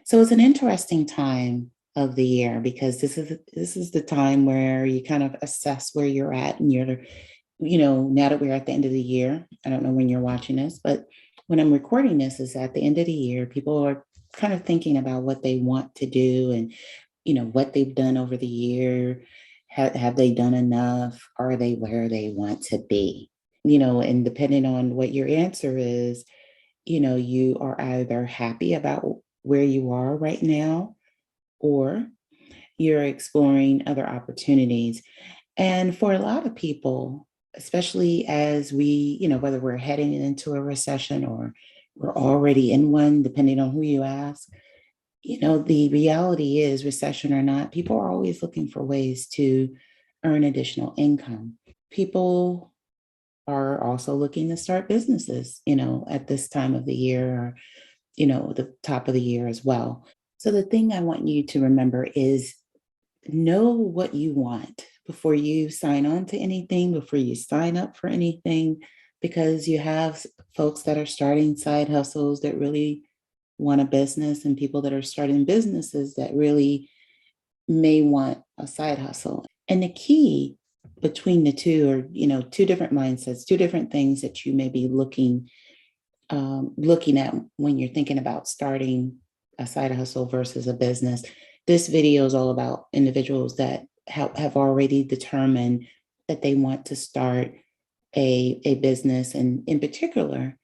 So it's an interesting time of the year because this is the time where you kind of assess where you're at and now that we're at the end of the year. I don't know when you're watching this, but when I'm recording this is at the end of the year, people are kind of thinking about what they want to do and what they've done over the year. Have they done enough? Are they where they want to be? And depending on what your answer is, you are either happy about where you are right now or you're exploring other opportunities. And for a lot of people, especially as whether we're heading into a recession or we're already in one, depending on who you ask, the reality is, recession or not, people are always looking for ways to earn additional income. People are also looking to start businesses, at this time of the year or, the top of the year as well. So the thing I want you to remember is know what you want before you sign on to anything, before you sign up for anything, because you have folks that are starting side hustles that really want a business and people that are starting businesses that really may want a side hustle. And the key between the two are, two different mindsets, two different things that you may be looking at when you're thinking about starting a side hustle versus a business. This video is all about individuals that have already determined that they want to start a business, and in particular,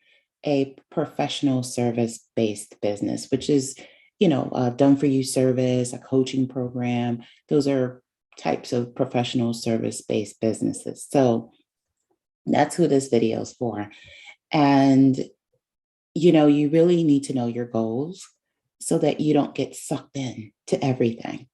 a professional service-based business, which is, done for you service, a coaching program. Those are types of professional service-based businesses. So that's who this video is for. And, you really need to know your goals so that you don't get sucked in to everything.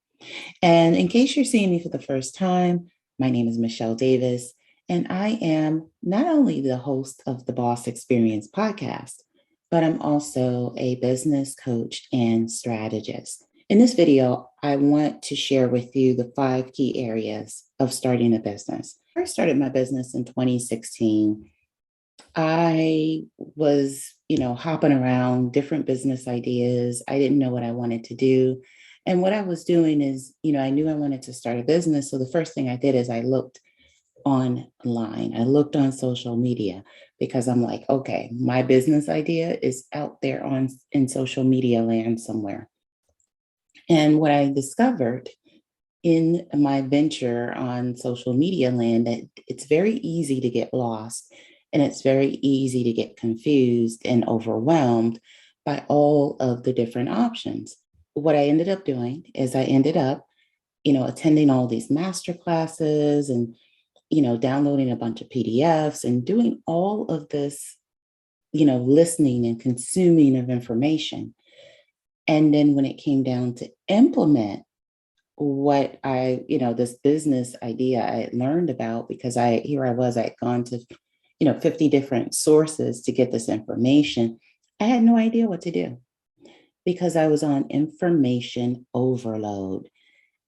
And in case you're seeing me for the first time, my name is Michele Davis, and I am not only the host of the Boss Experience podcast, but I'm also a business coach and strategist. In this video, I want to share with you the 5 key areas of starting a business. I started my business in 2016. I was, hopping around different business ideas. I didn't know what I wanted to do. And what I was doing is, I knew I wanted to start a business. So the first thing I did is I looked online. I looked on social media because I'm like, okay, my business idea is out there in social media land somewhere. And what I discovered in my venture on social media land, that it's very easy to get lost and it's very easy to get confused and overwhelmed by all of the different options. What I ended up doing is I ended up, attending all these master classes and, downloading a bunch of PDFs and doing all of this, listening and consuming of information. And then when it came down to implement what this business idea I had learned about, because I had gone to, 50 different sources to get this information. I had no idea what to do because I was on information overload.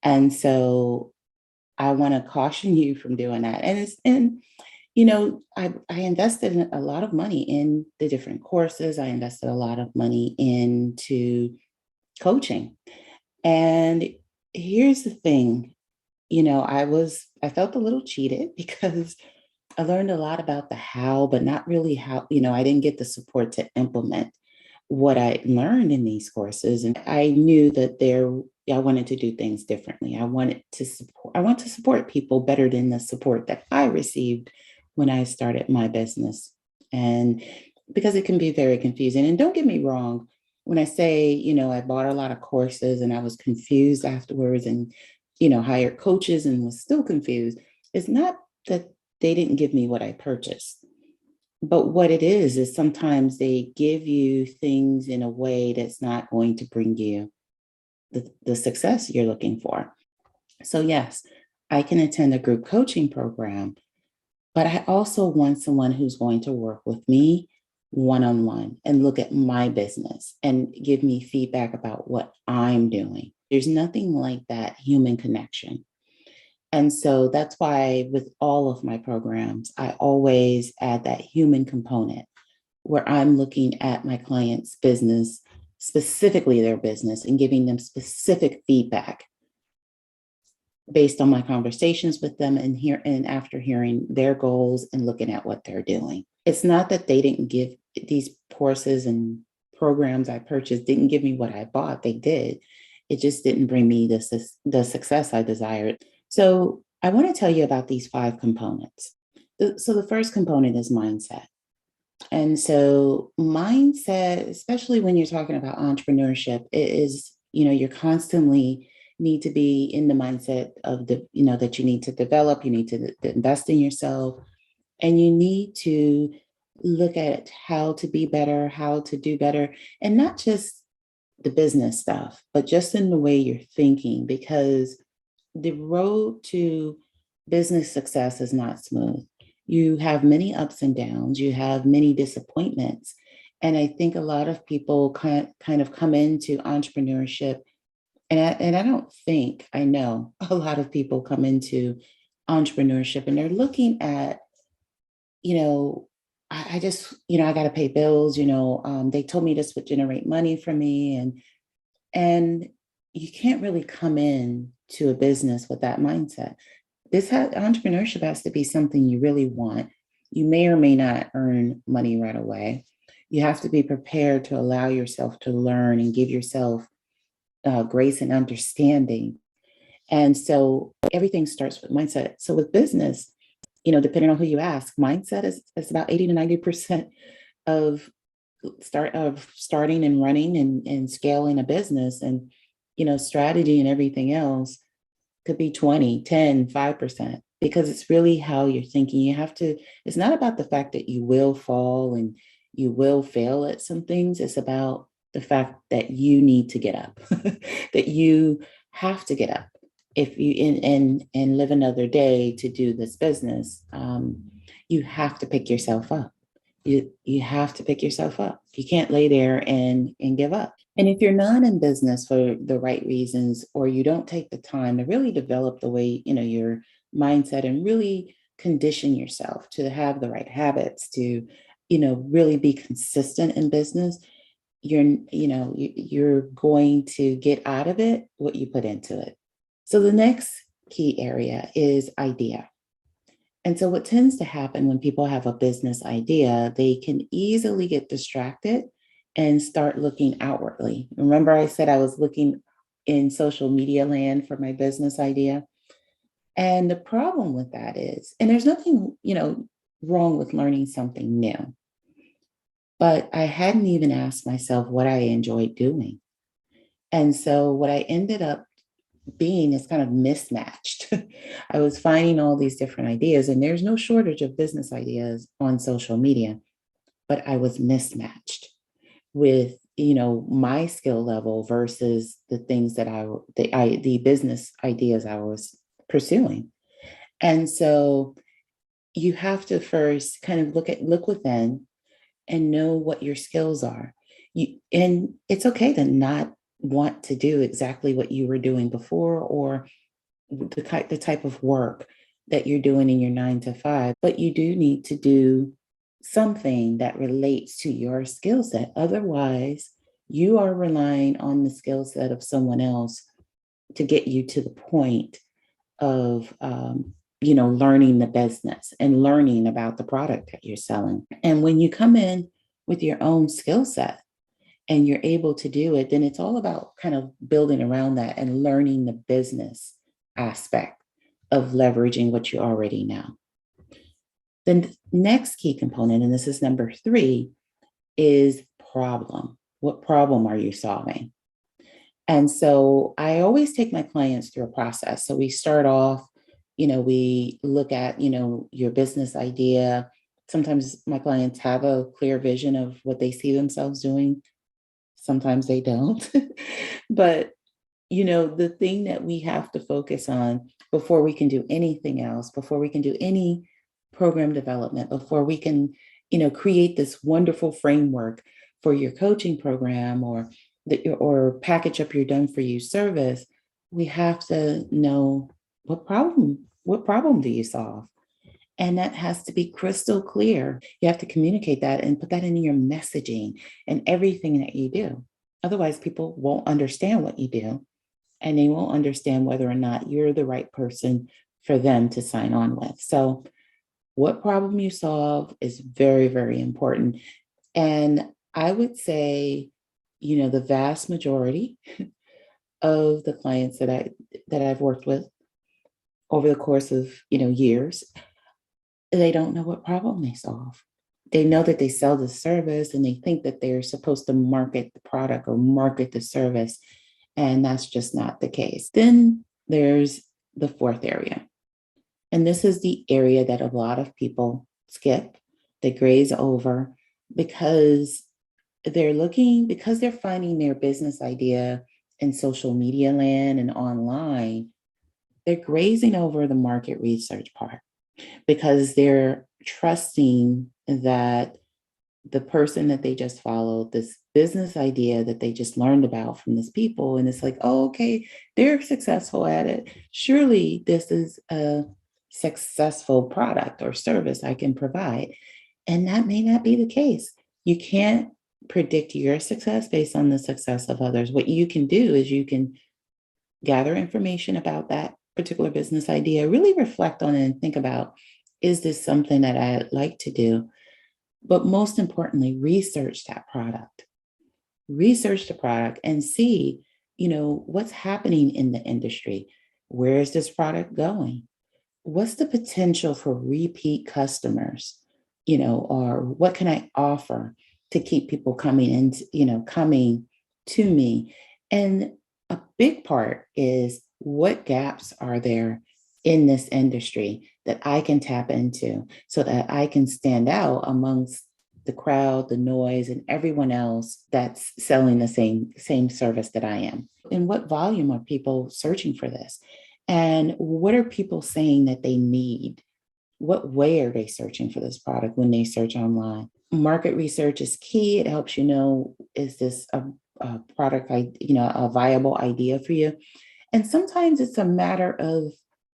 And so I want to caution you from doing that. I invested a lot of money in the different courses. I invested a lot of money into coaching. And here's the thing, I felt a little cheated because I learned a lot about the how, but not really how, I didn't get the support to implement what I learned in these courses. And I knew that I wanted to do things differently. I want to support people better than the support that I received when I started my business. And because it can be very confusing. And don't get me wrong, when I say, I bought a lot of courses and I was confused afterwards and, hired coaches and was still confused, it's not that they didn't give me what I purchased. But what it is sometimes they give you things in a way that's not going to bring you the success you're looking for. So yes, I can attend a group coaching program, but I also want someone who's going to work with me one-on-one and look at my business and give me feedback about what I'm doing. There's nothing like that human connection. And so that's why with all of my programs, I always add that human component where I'm looking at my client's business specifically their business and giving them specific feedback based on my conversations with them and after hearing their goals and looking at what they're doing. It's not that they didn't give these courses and programs I purchased didn't give me what I bought. They did. It just didn't bring me the success I desired. So I want to tell you about these 5 components. So the first component is mindset. And so mindset, especially when you're talking about entrepreneurship, it is, you're constantly need to be in the mindset of that you need to develop, you need to invest in yourself, and you need to look at how to be better, how to do better, and not just the business stuff, but just in the way you're thinking, because the road to business success is not smooth. You have many ups and downs, you have many disappointments. And I think a lot of people kind of come into entrepreneurship. And I don't think, I know a lot of people come into entrepreneurship and they're looking at, you know, I just, I got to pay bills, they told me this would generate money for me. And you can't really come in to a business with that mindset. Entrepreneurship has to be something you really want. You may or may not earn money right away. You have to be prepared to allow yourself to learn and give yourself grace and understanding. And so everything starts with mindset. So with business, depending on who you ask, mindset is about 80 to 90% of starting and running and scaling a business. And, strategy and everything else could be 20, 10, 5%, because it's really how you're thinking. It's not about the fact that you will fall and you will fail at some things. It's about the fact that you need to get up, that you have to get up if you and live another day to do this business. You have to pick yourself up. You have to pick yourself up. You can't lay there and give up. And if you're not in business for the right reasons, or you don't take the time to really develop the way, your mindset and really condition yourself to have the right habits to, really be consistent in business, you're going to get out of it what you put into it. So the next key area is idea. And so what tends to happen when people have a business idea, they can easily get distracted and start looking outwardly. Remember I said I was looking in social media land for my business idea? And the problem with that is, and there's nothing, wrong with learning something new, but I hadn't even asked myself what I enjoyed doing. And so what I ended up being is kind of mismatched. I was finding all these different ideas, and there's no shortage of business ideas on social media, but I was mismatched with, my skill level versus the things that the business ideas I was pursuing. And so you have to first kind of look within and know what your skills are. And it's okay to not want to do exactly what you were doing before, or the type of work that you're doing in your 9 to 5, but you do need to do something that relates to your skill set. Otherwise, you are relying on the skill set of someone else to get you to the point of, learning the business and learning about the product that you're selling. And when you come in with your own skill set and you're able to do it, then it's all about kind of building around that and learning the business aspect of leveraging what you already know. The next key component, and this is number 3, is problem. What problem are you solving? And so I always take my clients through a process. So we start off, we look at, your business idea. Sometimes my clients have a clear vision of what they see themselves doing. Sometimes they don't. But, the thing that we have to focus on before we can do anything else, before we can do any program development, before we can, create this wonderful framework for your coaching program, or package up your done for you service, we have to know what problem do you solve? And that has to be crystal clear. You have to communicate that and put that in your messaging and everything that you do. Otherwise, people won't understand what you do, and they won't understand whether or not you're the right person for them to sign on with. So, what problem you solve is very, very important. And I would say, the vast majority of the clients that I've worked with over the course of, years, they don't know what problem they solve. They know that they sell the service and they think that they're supposed to market the product or market the service. And that's just not the case. Then there's the fourth area. And this is the area that a lot of people skip, they graze over because because they're finding their business idea in social media land and online, they're grazing over the market research part because they're trusting that the person that they just followed, this business idea that they just learned about from this people, and it's like, oh, okay, they're successful at it. Surely this is a successful product or service I can provide. And that may not be the case. You can't predict your success based on the success of others. What you can do is you can gather information about that particular business idea, really reflect on it and think about, is this something that I'd like to do? But most importantly, research the product and see, what's happening in the industry. Where is this product going? What's the potential for repeat customers? Or what can I offer to keep people coming to me? And a big part is, what gaps are there in this industry that I can tap into so that I can stand out amongst the crowd, the noise, and everyone else that's selling the same service that I am. And what volume are people searching for this? And what are people saying that they need? What way are they searching for this product when they search online? Market research is key. It helps you know, is this a product, a viable idea for you? And sometimes it's a matter of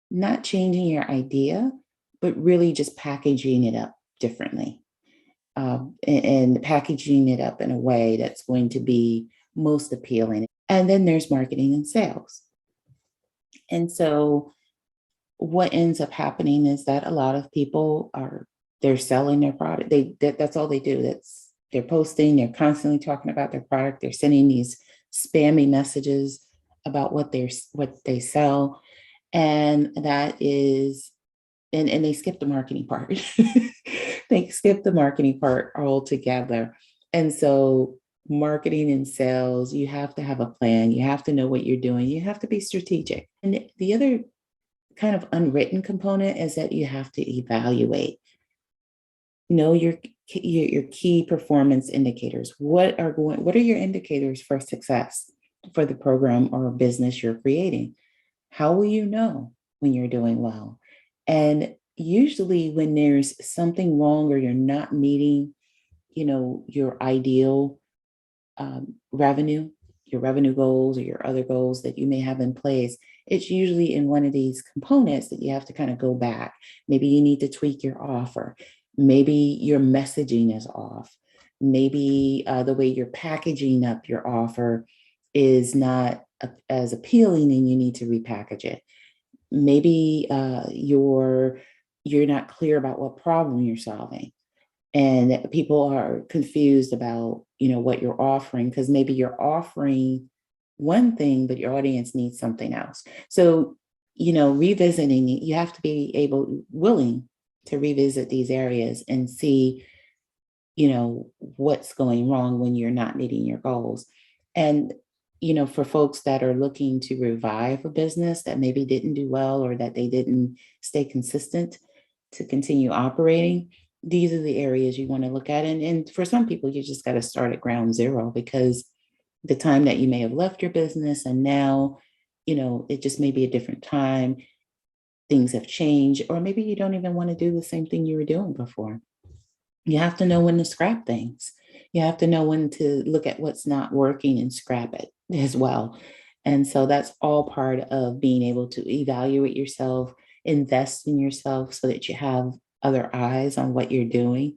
not changing your idea, but really just packaging it up differently, and packaging it up in a way that's going to be most appealing. And then there's marketing and sales. And so what ends up happening is that a lot of people they're selling their product. That's all they do. They're posting, they're constantly talking about their product, they're sending these spammy messages about what they sell. And that is and they skip the marketing part. They skip the marketing part altogether. And so marketing and sales, you have to have a plan. You have to know what you're doing. You have to be strategic. And the other kind of unwritten component is that you have to evaluate. Know your key performance indicators. What are your indicators for success for the program or business you're creating? How will you know when you're doing well? And usually when there's something wrong or you're not meeting, your ideal revenue, your revenue goals or your other goals that you may have in place, it's usually in one of these components that you have to kind of go back. Maybe you need to tweak your offer. Maybe your messaging is off. Maybe the way you're packaging up your offer is not as appealing and you need to repackage it. Maybe you're not clear about what problem you're solving, and people are confused about what you're offering, because maybe you're offering one thing but your audience needs something else. So revisiting, you have to be willing to revisit these areas and see what's going wrong when you're not meeting your goals. And for folks that are looking to revive a business that maybe didn't do well or that they didn't stay consistent to continue operating, these are the areas you want to look at. And for some people, you just got to start at ground zero, because the time that you may have left your business and now, it just may be a different time. Things have changed, or maybe you don't even want to do the same thing you were doing before. You have to know when to scrap things. You have to know when to look at what's not working and scrap it as well. And so that's all part of being able to evaluate yourself, invest in yourself so that you have other eyes on what you're doing.